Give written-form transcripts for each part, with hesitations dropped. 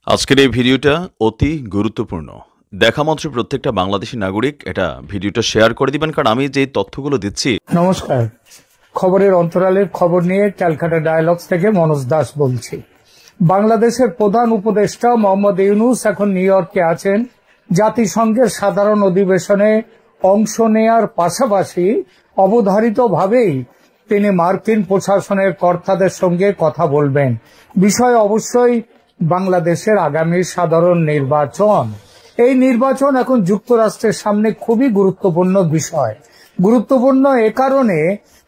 আজকের এই ভিডিওটা অতি গুরুত্বপূর্ণ। দেখা মাত্র প্রত্যেকটা বাংলাদেশী নাগরিক এটা ভিডিওটা শেয়ার করে দিবেন, কারণ আমি যে তথ্যগুলো দিচ্ছি। নমস্কার, খবরের অন্তরালের খবর নিয়ে ক্যালকাটা ডায়ালগস থেকে মনোজ দাস বলছি। বাংলাদেশের প্রধান উপদেষ্টা মোহাম্মদ ইউনূস এখন নিউ ইয়র্কে আছেন। জাতিসংঘের সাধারণ অধিবেশনে অংশ নেয়ার পাশাপাশি অবধারিতভাবেই তিনি মার্কিন প্রশাসনের কর্তাদের সঙ্গে কথা বলবেন। বিষয় অবশ্যই বাংলাদেশের আগামী সাধারণ নির্বাচন। এই নির্বাচন এখন যুক্তরাষ্ট্রের সামনে খুবই গুরুত্বপূর্ণ বিষয়। গুরুত্বপূর্ণ এ কারণে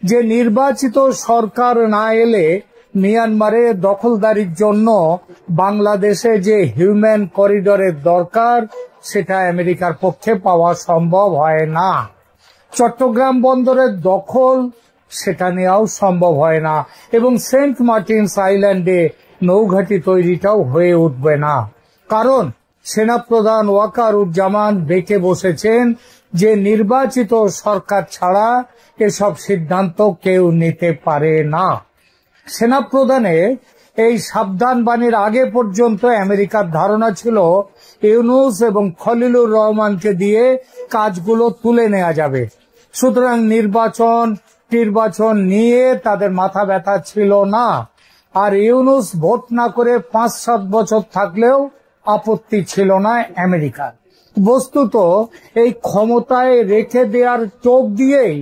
যে নির্বাচিত সরকার না এলে মিয়ানমারে দখলদারির জন্য বাংলাদেশে যে হিউম্যান করিডোরের দরকার সেটা আমেরিকার পক্ষে পাওয়া সম্ভব হয় না। চট্টগ্রাম বন্দরের দখল সেটা নেওয়াও সম্ভব হয় না, এবং সেন্ট মার্টিনস আইল্যান্ডে নৌঘাঁটি তৈরিটাও হয়ে উঠবে না, কারণ সেনাপ্রধান ওয়াকারুজ্জামান বেঁকে বসেছেন যে নির্বাচিত সরকার ছাড়া এসব সিদ্ধান্ত কেউ নিতে পারে না। সেনাপ্রধানের এই সাবধান বাণীর আগে পর্যন্ত আমেরিকার ধারণা ছিল ইউনূস এবং খলিলুর রহমানকে দিয়ে কাজগুলো তুলে নেওয়া যাবে। সুতরাং নির্বাচন নিয়ে তাদের মাথা ব্যথা ছিল না। আর ইউনূস ভোট না করে 5-7 বছর থাকলেও আপত্তি ছিল না আমেরিকার। বস্তুত এই ক্ষমতায় রেখে দেওয়ার টোপ দিয়েই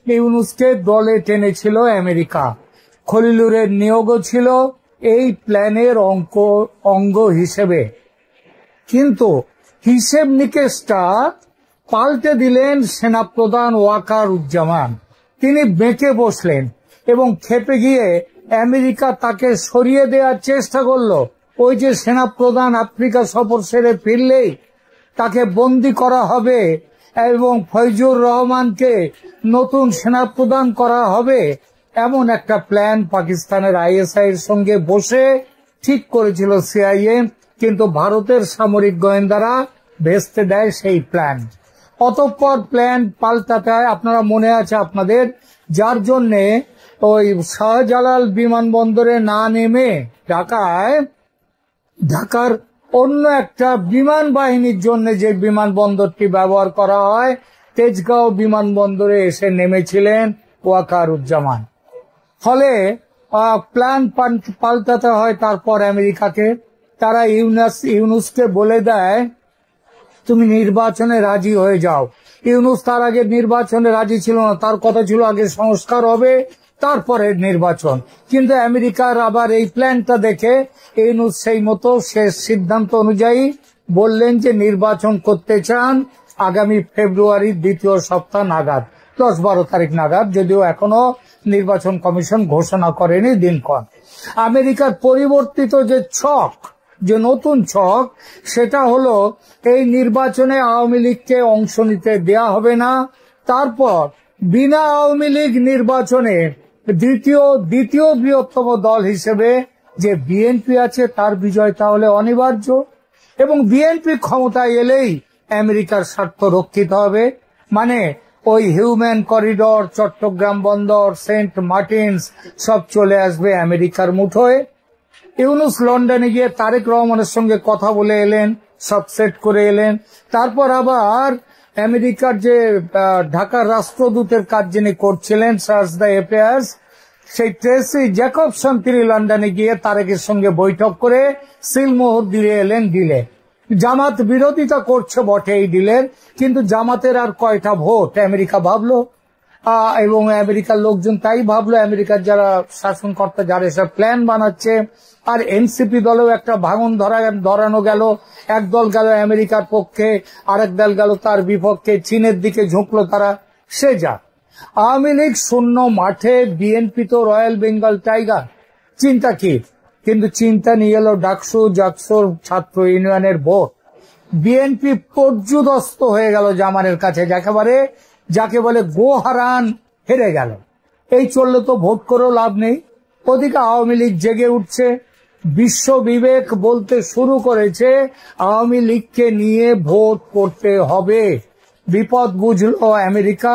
ইউনূসকে দলে টেনেছিল আমেরিকা। খলিলুরের নিয়োগও ছিল এই প্ল্যানের অঙ্গ হিসেবে। কিন্তু হিসেব নিকেশটা পাল্টে দিলেন সেনাপ্রধান ওয়াকারুজ্জামান। তিনি বেঁকে বসলেন এবং খেপে গিয়ে আমেরিকা তাকে সরিয়ে দেওয়ার চেষ্টা করলো। ওই যে সেনাপ্রধান আফ্রিকা সফর সেরে ফিরলেই তাকে বন্দী করা হবে এবং ফয়জুর রহমানকে নতুন সেনাপ্রধান করা হবে, এমন একটা প্ল্যান পাকিস্তানের আইএসআই এর সঙ্গে বসে ঠিক করেছিল সিআইএ। কিন্তু ভারতের সামরিক গোয়েন্দারা ভেস্তে দেয় সেই প্ল্যান। অতঃপর প্ল্যান পাল্টাতে হয়, আপনারা মনে আছে আপনাদের, যার জন্যে ওই শাহজালাল বিমানবন্দরে না নেমে ঢাকার অন্য একটা বিমান বাহিনীর জন্য যে বিমানবন্দরটি ব্যবহার করা হয়, তেজগাঁও বিমানবন্দরে এসে নেমেছিলেন ওয়াকারুজ্জামান। ফলে প্ল্যান পাল্টাতে হয় তারপর আমেরিকাকে। তারা ইউনূসকে বলে দেয় তুমি নির্বাচনে রাজি হয়ে যাও। ইউনূস তার আগে নির্বাচনে রাজি ছিল না, তার কথা ছিল আগে সংস্কার হবে তারপরে নির্বাচন। কিন্তু আমেরিকার আবার এই প্ল্যানটা দেখে ইউনূস সেই মতো শেষ সিদ্ধান্ত অনুযায়ী বললেন যে নির্বাচন করতে চান আগামী ফেব্রুয়ারির দ্বিতীয় সপ্তাহ নাগাদ, 10-12 তারিখ নাগাদ, যদিও এখনো নির্বাচন কমিশন ঘোষণা করেনি দিনক্ষণ। আমেরিকার পরিবর্তিত যে নতুন ছক সেটা হলো এই নির্বাচনে আওয়ামী লীগকে অংশ নিতে দেয়া হবে না। তারপর বিনা আওয়ামী লীগ নির্বাচনে দ্বিতীয় বৃহত্তম দল হিসেবে যে বিএনপি আছে তার বিজয় তাহলে অনিবার্য, এবং বিএনপি ক্ষমতায় এলেই আমেরিকার স্বার্থ রক্ষিত হবে। মানে ওই হিউম্যান করিডোর, চট্টগ্রাম বন্দর, সেন্ট মার্টিনস সব চলে আসবে আমেরিকার মুঠোয়। ইউনূস লন্ডনে গিয়ে তারেক রহমানের সঙ্গে কথা বলে এলেন, সব সেট করে এলেন। তারপর আবার আমেরিকার যে ঢাকার রাষ্ট্রদূতের কাজ যিনি করছিলেন, চার্জ দ্য অ্যাফেয়ার্স, সেই ট্রেসি জ্যাকবসন, তিনি লন্ডনে গিয়ে তারেকের সঙ্গে বৈঠক করে সিলমোহর দিয়ে এলেন ডিলে। জামাত বিরোধিতা করছে বটে এই ডিলের, কিন্তু জামাতের আর কয়টা ভোট আমেরিকা ভাবলো, এবং আমেরিকার লোকজন তাই ভাবলো। আমেরিকার যারা শাসনকর্তা, যারা এসব প্ল্যান বানাচ্ছে, আর এনসিপি দলেও একটা ভাঙন ধরানো গেল। এক দল গেল আমেরিকার পক্ষে, আরেক দল গেল তার বিপক্ষে, চীনের দিকে ঝুঁকলো তারা। সে যা, আওয়ামী লীগ শূন্য মাঠে, বিএনপি তো রয়্যাল বেঙ্গল টাইগার। চিন্তা কি? কিন্তু চিন্তা নিয়ে এলো জাকসুর ছাত্র ইউনিয়নের ভোট। বিএনপি পর্যুদস্ত হয়ে গেল জামানের কাছে, যাকে বলে গোহারান হেরে গেল। এই চললে তো ভোট করেও লাভ নেই। ওদিকে আওয়ামী লীগ জেগে উঠছে, বিশ্ব বিবেক বলতে শুরু করেছে আওয়ামী লীগকে নিয়ে ভোট করতে হবে। বিপদ বুঝলো আমেরিকা,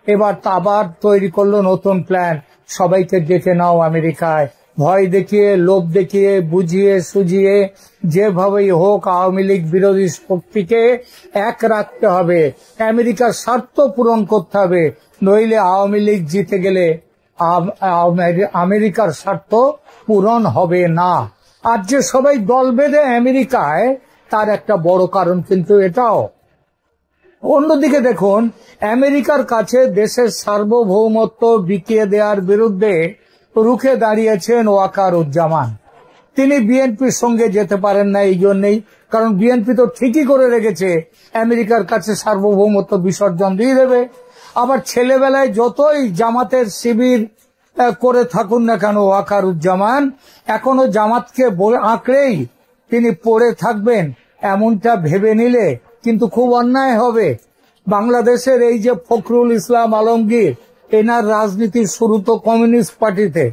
এবার আবার তৈরি করলো নতুন প্ল্যান, সবাইকে ডেকে নাও আমেরিকায়, ভয় দেখিয়ে, লোভ দেখিয়ে, বুঝিয়ে সুঝিয়ে যেভাবেই হোক আওয়ামী লীগ বিরোধী শক্তিকে এক রাখতে হবে, আমেরিকার স্বার্থ পূরণ করতে হবে, নইলে আওয়ামী লীগ জিতে গেলে আমেরিকার স্বার্থ পূরণ হবে না। আর যে সবাই দল বেঁধে আমেরিকায়, তার একটা বড় কারণ কিন্তু এটাও। অন্যদিকে দেখুন, আমেরিকার কাছে দেশের সার্বভৌমত্ব বিকিয়ে দেওয়ার বিরুদ্ধে রুখে দাঁড়িয়েছেন ওয়াকারুজ্জামান। তিনি বিএনপির সঙ্গে যেতে পারেন না এই জন্যই, কারণ বিএনপি তো ঠিকই করে রেখেছে আমেরিকার কাছে সার্বভৌমত্ব বিসর্জন দিয়ে দেবে। আবার ছেলেবেলায় যতই জামাতের শিবির করে থাকুন না কেন ওয়াকারুজ্জামান, এখনো জামাতকে আঁকড়েই তিনি পড়ে থাকবেন, এমনটা ভেবে নিলে কিন্তু খুব অন্যায় হবে। বাংলাদেশের এই যে ফখরুল ইসলাম আলমগীর, এনার রাজনীতির শুরু তো কমিউনিস্ট পার্টিতে,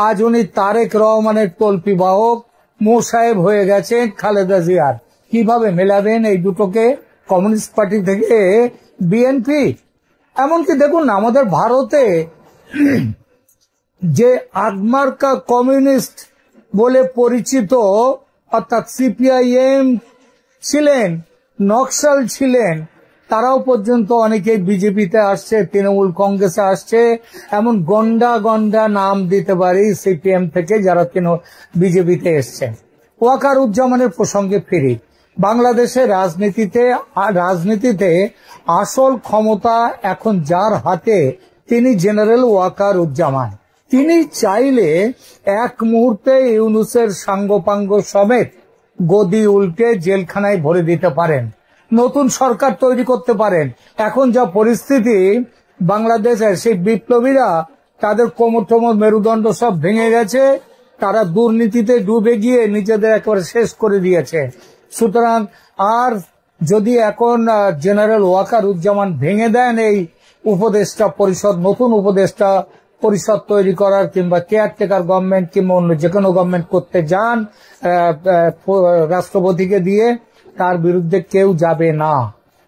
আজ উনি তারেক রহমানের তল্পি বাহক মোসাহেব হয়ে গেছেন খালেদা জিয়ার। কিভাবে মেলাবেন এই দুটোকে, কমিউনিস্ট পার্টি থেকে বিএনপি? এমনকি দেখুন না, আমাদের ভারতে যে আগমার্কা কমিউনিস্ট বলে পরিচিত, অর্থাৎ সিপিআইএম ছিলেন, নকশাল ছিলেন, তারাও পর্যন্ত অনেকে বিজেপিতে আসছে, তৃণমূল কংগ্রেসে আসছে। এমন গন্ডা গন্ডা নাম দিতে পারি সিপিএম থেকে, যারা বিজেপিতে এসছেন। ওয়াকারুজ্জামানের প্রসঙ্গে ফিরি। বাংলাদেশের রাজনীতিতে আসল ক্ষমতা এখন যার হাতে, তিনি জেনারেল ওয়াকারুজ্জামান। তিনি চাইলে এক মুহূর্তে ইউনূসের সাঙ্গপাঙ্গ সমেত গদি উল্টে জেলখানায় ভরে দিতে পারেন, নতুন সরকার তৈরি করতে পারেন। এখন যা পরিস্থিতি বাংলাদেশের, সেই বিপ্লবীরা তাদের কোমর টোমর মেরুদণ্ড সব ভেঙে গেছে, তারা দুর্নীতিতে ডুবে গিয়ে নিজেদের একেবারে শেষ করে দিয়েছে। সুতরাং আর যদি এখন জেনারেল ওয়াকারুজ্জামান ভেঙে দেন এই উপদেষ্টা পরিষদ, নতুন উপদেষ্টা পরিষদ তৈরি করার, কিংবা কেয়ারটেকার গভর্নমেন্ট কিংবা অন্য যে কোনো গভর্নমেন্ট করতে যান রাষ্ট্রপতিকে দিয়ে, তার বিরুদ্ধে কেউ যাবে না।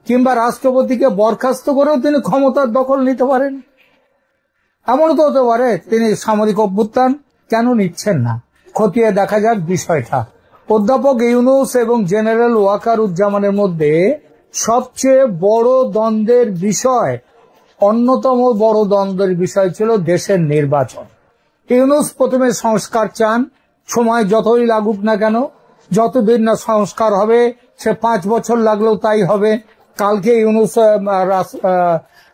কিংবা রাষ্ট্রপতিকে বরখাস্ত করেও তিনি ক্ষমতার দখল নিতে পারেন। এমনও তো হতে পারে তিনি সামরিক অভ্যুত্থান কেন নিচ্ছেন না, খতিয়ে দেখা যাক বিষয়টা। অধ্যাপক ইউনূস এবং জেনারেল ওয়াকারুজ্জামানের মধ্যে সবচেয়ে বড় দ্বন্দ্বের বিষয়, অন্যতম বড় দ্বন্দ্বের বিষয় ছিল দেশের নির্বাচন। ইউনূস প্রথমে সংস্কার চান, সময় যতই লাগুক না কেন, যতদিন না সংস্কার হবে, সে 5 বছর লাগলেও তাই হবে। কালকে ইউনূস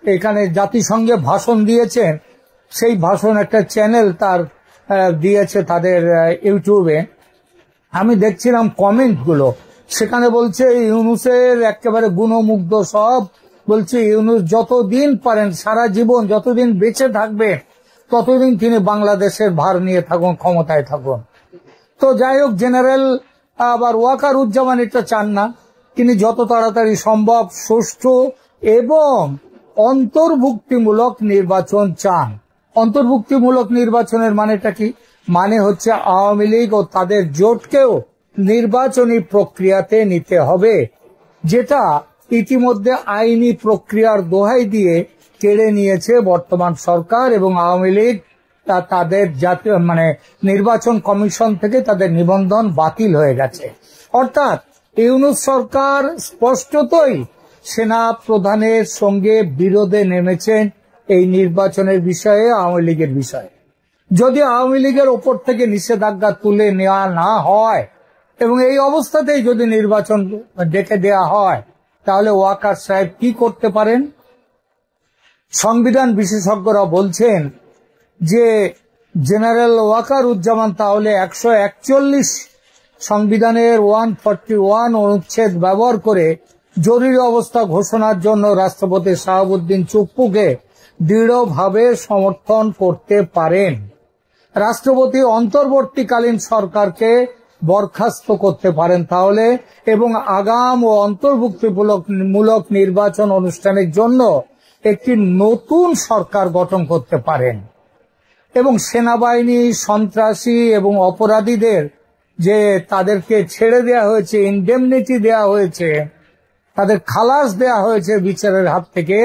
এখানে জাতিসংঘে ভাষণ দিয়েছেন, সেই ভাষণ একটা চ্যানেল তার দিয়েছে তাদের ইউটিউবে। আমি দেখছিলাম কমেন্টগুলো, সেখানে বলছে ইউনূসের একেবারে গুণমুগ্ধ সব, বলছে ইউনূস যতদিন পারেন, সারা জীবন যতদিন বেঁচে থাকবে ততদিন তিনি বাংলাদেশের ভার নিয়ে থাকুন, ক্ষমতায় থাকুন। তো যাই হোক, জেনারেল আবার ওয়াকারুজ্জামান এটা চান না, তিনি যত তাড়াতাড়ি সম্ভব সুষ্ঠু এবং অন্তর্ভুক্তিমূলক নির্বাচন চান। অন্তর্ভুক্তিমূলক নির্বাচনের মানেটা কি? মানে হচ্ছে আওয়ামী লীগ ও তাদের জোটকেও নির্বাচনী প্রক্রিয়াতে নিতে হবে, যেটা ইতিমধ্যে আইনি প্রক্রিয়ার দোহাই দিয়ে কেড়ে নিয়েছে বর্তমান সরকার এবং আওয়ামী লীগ। তাদের জাতীয় নির্বাচন কমিশন থেকে তাদের নিবন্ধন বাতিল হয়ে গেছে। অর্থাৎ ইউনূস সরকার স্পষ্টতই সেনা প্রধানের সঙ্গে বিরোধে নেমেছেন এই নির্বাচনের বিষয়ে, আওয়ামী লীগের বিষয়ে। যদি আওয়ামী লীগের ওপর থেকে নিষেধাজ্ঞা তুলে নেওয়া না হয় এবং এই অবস্থাতেই যদি নির্বাচন ডেকে দেওয়া হয়, তাহলে ওয়াকার সাহেব কি করতে পারেন? সংবিধান বিশেষজ্ঞরা বলছেন যে জেনারেল ওয়াকারুজ্জামান তাহলে 141 সংবিধানের 141 অনুচ্ছেদ ব্যবহার করে জরুরি অবস্থা ঘোষণার জন্য রাষ্ট্রপতি শাহাবুদ্দিন চুপ্পুকে দৃঢ়ভাবে সমর্থন করতে পারেন। রাষ্ট্রপতি অন্তর্বর্তীকালীন সরকারকে বরখাস্ত করতে পারেন তাহলে, এবং আগাম ও অন্তর্ভুক্তিমূলক নির্বাচন অনুষ্ঠানের জন্য একটি নতুন সরকার গঠন করতে পারেন। এবং সেনাবাহিনী, সন্ত্রাসী এবং অপরাধীদের যে তাদেরকে ছেড়ে দেয়া হয়েছে, ইনডেমনিটি দেয়া হয়েছে, তাদের খালাস দেয়া হয়েছে বিচারের হাত থেকে,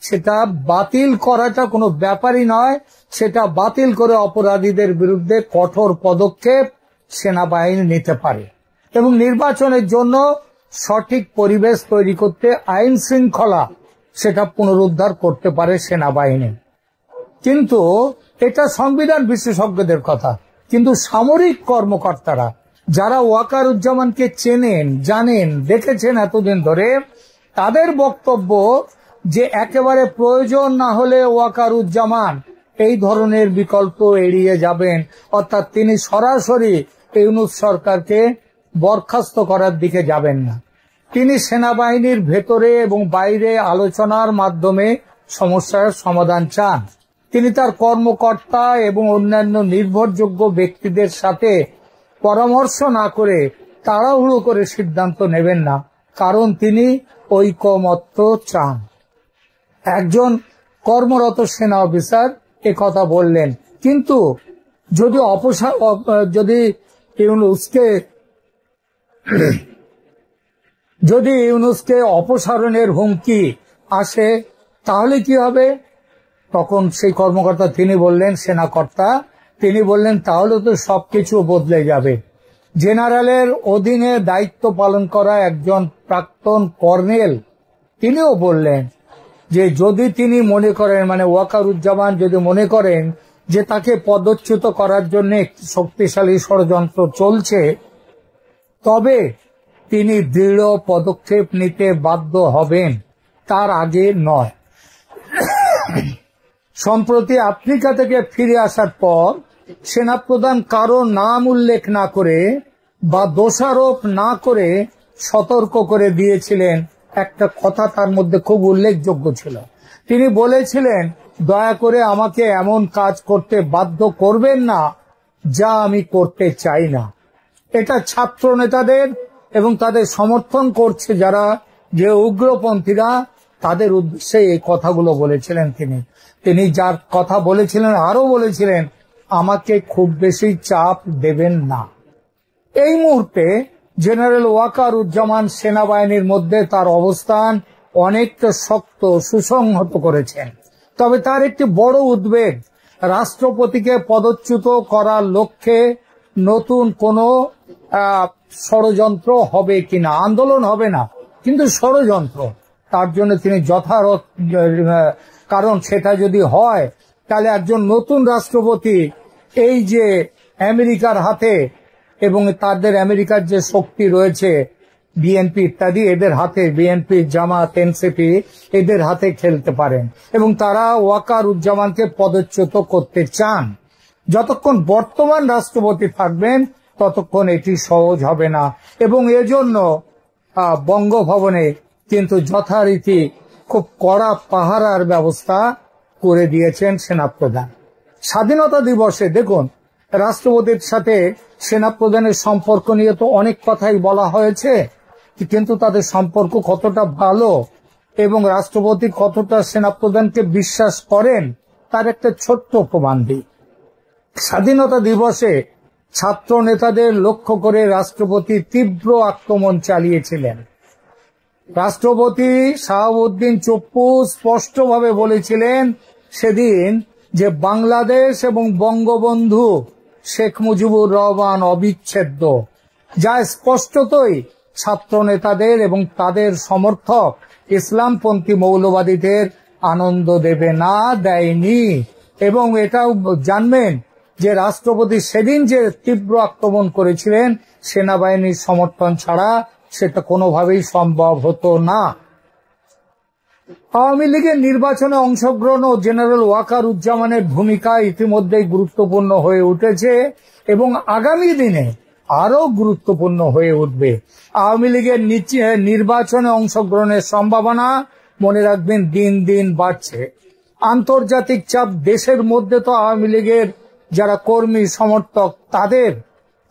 সেটা বাতিল করাটা কোনো ব্যাপারই নয়। সেটা বাতিল করে অপরাধীদের বিরুদ্ধে কঠোর পদক্ষেপ সেনাবাহিনী নিতে পারে এবং নির্বাচনের জন্য সঠিক পরিবেশ তৈরি করতে আইন শৃঙ্খলা সেটা পুনরুদ্ধার করতে পারে সেনাবাহিনী। কিন্তু এটা সংবিধান বিশেষজ্ঞদের কথা। কিন্তু সামরিক কর্মকর্তারা যারা ওয়াকারুজ্জামানকে চেনেন, জানেন, দেখেছেন এতদিন ধরে, তাদের বক্তব্য যে একেবারে প্রয়োজন না হলে ওয়াকারুজ্জামান এই ধরনের বিকল্প এড়িয়ে যাবেন, অর্থাৎ তিনি সরাসরি ইউনূস সরকারকে বরখাস্ত করার দিকে যাবেন না। তিনি সেনাবাহিনীর ভেতরে এবং বাইরে আলোচনার মাধ্যমে সমস্যার সমাধান চান। তিনি তার কর্মকর্তা এবং অন্যান্য নির্ভরযোগ্য ব্যক্তিদের সাথে পরামর্শ না করে তাড়াহুড়ো করে সিদ্ধান্ত নেবেন না, কারণ তিনি ঐকমত্য চান। একজন কর্মরত সেনা অফিসার কথা বললেন। কিন্তু যদি ইউনূসকে অপসারণের হুমকি আসে তাহলে কি হবে? তখন সেই কর্মকর্তা তিনি বললেন, সেনাকর্তা তিনি বললেন, তাহলে তো সবকিছু বদলে যাবে। জেনারেলের অধীনে দায়িত্ব পালন করা একজন প্রাক্তন কর্নেল তিনিও বললেন যে যদি তিনি মনে করেন, মানে ওয়াকারুজ্জামান যদি মনে করেন যে তাকে পদচ্যুত করার জন্য একটি শক্তিশালী ষড়যন্ত্র চলছে, তবে তিনি দৃঢ় পদক্ষেপ নিতে বাধ্য হবেন, তার আগে নয়। সম্প্রতি আফ্রিকা থেকে ফিরে আসার পর সেনাপ্রধান কারো নাম উল্লেখ না করে বা দোষারোপ না করে সতর্ক করে দিয়েছিলেন। একটা কথা তার মধ্যে খুব উল্লেখযোগ্য ছিল। তিনি বলেছিলেন, দয়া করে আমাকে এমন কাজ করতে বাধ্য করবেন না যা আমি করতে চাই না। এটা ছাত্র নেতাদের এবং তাদের সমর্থন করছে যারা যে উগ্রপন্থীরা, তাদের উদ্দেশ্যে এই কথাগুলো বলেছিলেন। তিনি যার কথা বলেছিলেন আরো বলেছিলেন, আমাকে খুব বেশি চাপ দেবেন না। এই মুহূর্তে জেনারেল ওয়াকারুজ্জামান সেনাবাহিনীর মধ্যে তার অবস্থান অনেকটা শক্ত সুসংহত করেছেন। তবে তার একটি বড় উদ্বেগ, রাষ্ট্রপতিকে পদচ্যুত করার লক্ষ্যে নতুন কোনো ষড়যন্ত্র হবে কিনা। আন্দোলন হবে না, কিন্তু ষড়যন্ত্র, তার জন্য তিনি যথারত, কারণ সেটা যদি হয় তাহলে একজন নতুন রাষ্ট্রপতি এই যে আমেরিকার হাতে এবং তাদের আমেরিকার যে শক্তি রয়েছে বিএনপি ইত্যাদি, এদের হাতে, বিএনপি, জামাত, এনসিপি, এদের হাতে খেলতে পারেন এবং তারা ওয়াকারুজ্জামানকে পদচ্যুত করতে চান। যতক্ষণ বর্তমান রাষ্ট্রপতি থাকবেন ততক্ষণ এটি সহজ হবে না এবং এজন্য বঙ্গভবনে কিন্তু যথারীতি খুব কড়া পাহারার ব্যবস্থা করে দিয়েছেন সেনাপ্রধান। স্বাধীনতা দিবসে দেখুন, রাষ্ট্রপতির সাথে সেনাপ্রধানের সম্পর্ক নিয়ে তো অনেক কথাই বলা হয়েছে, কিন্তু তাদের সম্পর্ক কতটা ভালো এবং রাষ্ট্রপতি কতটা সেনাপ্রধানকে বিশ্বাস করেন তার একটা ছোট্ট প্রমাণ দিই। স্বাধীনতা দিবসে ছাত্র নেতাদের লক্ষ্য করে রাষ্ট্রপতি তীব্র আক্রমণ চালিয়েছিলেন। রাষ্ট্রপতি শাহাবুদ্দিন চুপ্পু স্পষ্টভাবে বলেছিলেন সেদিন যে বাংলাদেশ এবং বঙ্গবন্ধু শেখ মুজিবুর রহমান অবিচ্ছেদ্য, যা স্পষ্টতই ছাত্র নেতাদের এবং তাদের সমর্থক ইসলামপন্থী মৌলবাদীদের আনন্দ দেবে না, দেয়নি। এবং এটাও জানবেন যে রাষ্ট্রপতি সেদিন যে তীব্র আক্রমণ করেছিলেন সেনাবাহিনীর সমর্থন ছাড়া সেটা কোনোভাবেই সম্ভব হতো না। আওয়ামী লীগের নির্বাচনে অংশগ্রহণ ও জেনারেল ওয়াকারুজ্জামানের ভূমিকা ইতিমধ্যেই গুরুত্বপূর্ণ হয়ে উঠেছে এবং আগামী দিনে আরো গুরুত্বপূর্ণ হয়ে উঠবে। আওয়ামী লীগের নির্বাচনে অংশগ্রহণের সম্ভাবনা, মনে রাখবেন, দিন দিন বাড়ছে। আন্তর্জাতিক চাপ, দেশের মধ্যে তো আওয়ামী লীগের যারা কর্মী সমর্থক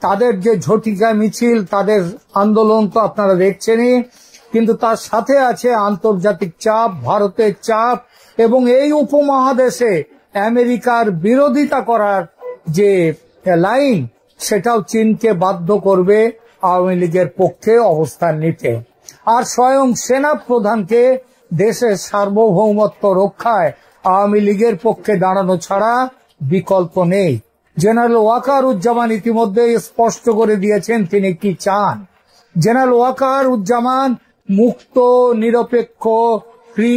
তাদের যে ঝটিকা মিছিল, তাদের আন্দোলন তো আপনারা দেখছেনই, কিন্তু তার সাথে আছে আন্তর্জাতিক চাপ, ভারতের চাপ এবং এই উপমহাদেশে আমেরিকার বিরোধিতা করার যে লাইন, সেটাও চীনকে বাধ্য করবে আওয়ামী লীগের পক্ষে অবস্থান নিতে। আর স্বয়ং সেনা প্রধানকে দেশের সার্বভৌমত্ব রক্ষায় আওয়ামী লীগের পক্ষে দাঁড়ানো ছাড়া বিকল্প নেই। জেনারেল ওয়াকারুজ্জামান ইতিমধ্যে স্পষ্ট করে দিয়েছেন তিনি কি চান। জেনারেল ওয়াকারুজ্জামান মুক্ত, নিরপেক্ষ, free,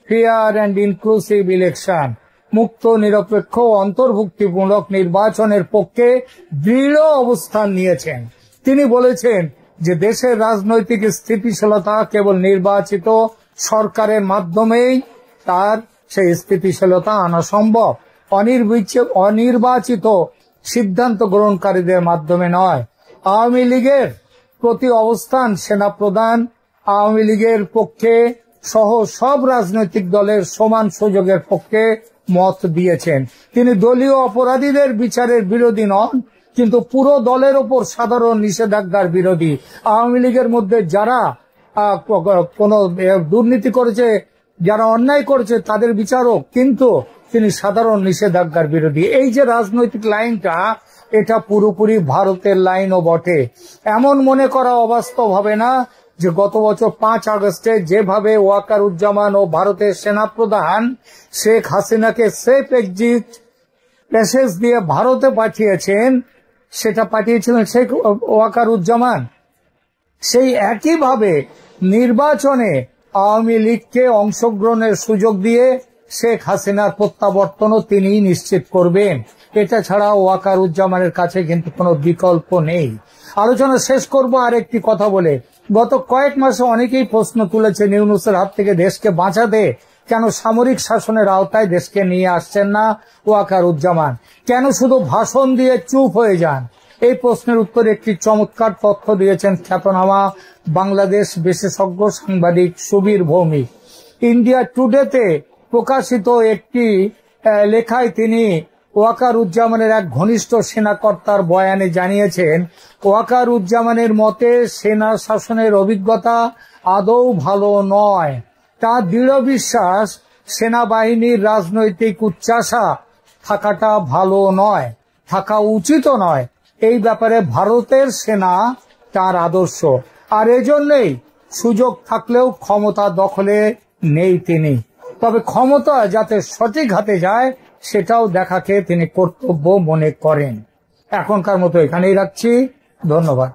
fair and inclusive election, মুক্ত, নিরপেক্ষ, অন্তর্ভুক্তিমূলক নির্বাচনের পক্ষে দৃঢ় অবস্থান নিয়েছেন। তিনি বলেছেন যে দেশের রাজনৈতিক স্থিতিশীলতা কেবল নির্বাচিত সরকারের মাধ্যমেই তার সেই স্থিতিশীলতা আনা সম্ভব, অনির্বাচিত সিদ্ধান্ত গ্রহণকারীদের মাধ্যমে নয়। আওয়ামী লীগের প্রতি অবস্থান সেনাপ্রধান আওয়ামী লীগের পক্ষে সহ সব রাজনৈতিক দলের সমান সুযোগের পক্ষে মত দিয়েছেন। তিনি দলীয় অপরাধীদের বিচারের বিরোধী নন, কিন্তু পুরো দলের ওপর সাধারণ নিষেধাজ্ঞার বিরোধী। আওয়ামী লীগের মধ্যে যারা কোনো দুর্নীতি করেছে, যারা অন্যায় করেছে তাদের বিচারক, কিন্তু তিনি সাধারণ নিষেধাজ্ঞার বিরোধী। এই যে রাজনৈতিক লাইনটা, এটা পুরোপুরি ভারতের লাইনও বটে। এমন মনে করা অবাস্তব হবে না যে গত বছর 5 আগস্টে যেভাবে ওয়াকারুজ্জামান ও ভারতের সেনাপ্রধান শেখ হাসিনাকে সেফ এক্সিট মেসেজ দিয়ে ভারতে পাঠিয়েছেন, সেটা পাঠিয়েছিলেন শেখ ওয়াকারুজ্জামান। সেই একইভাবে নির্বাচনে আওয়ামী লীগকে অংশগ্রহণের সুযোগ দিয়ে শেখ হাসিনার প্রত্যাবর্তনও তিনিই নিশ্চিত করবেন। এটা ছাড়া ওয়াকারুজ্জামানের কাছে কিন্তু কোনো বিকল্প নেই। আলোচনা শেষ করব আরেকটি কথা বলে। গত কয়েক মাসে অনেকেই প্রশ্ন তুলেছেন ইউনূসের হাত থেকে দেশকে বাঁচাতে কেন সামরিক শাসনের আওতায় দেশকে নিয়ে আসছেন না ওয়াকারুজ্জামান, কেন শুধু ভাষণ দিয়ে চুপ হয়ে যান। এই প্রশ্নের উত্তরে একটি চমৎকার তথ্য দিয়েছেন খ্যাতনামা বাংলাদেশ বিশেষজ্ঞ সাংবাদিক সুবীর ভৌমিক। ইন্ডিয়া টুডেতে প্রকাশিত একটি লেখায় তিনি ওয়াকারুজ্জামানের এক ঘনিষ্ঠ সেনাকর্তার বয়ানে জানিয়েছেন, ওয়াকারুজ্জামানের মতে সেনা শাসনের অভিজ্ঞতা আদৌ ভালো নয়। তার দৃঢ় বিশ্বাস সেনাবাহিনীর রাজনৈতিক উচ্চাশা থাকাটা ভালো নয়, থাকা উচিত নয়। এই ব্যাপারে ভারতের সেনা তার আদর্শ, আর এজন্যই সুযোগ থাকলেও ক্ষমতা দখলে নেই তিনি। তবে ক্ষমতা যাতে সঠিক হাতে যায় সেটাও দেখাকে তিনি কর্তব্য মনে করেন। এখনকার মতো এখানেই রাখছি, ধন্যবাদ।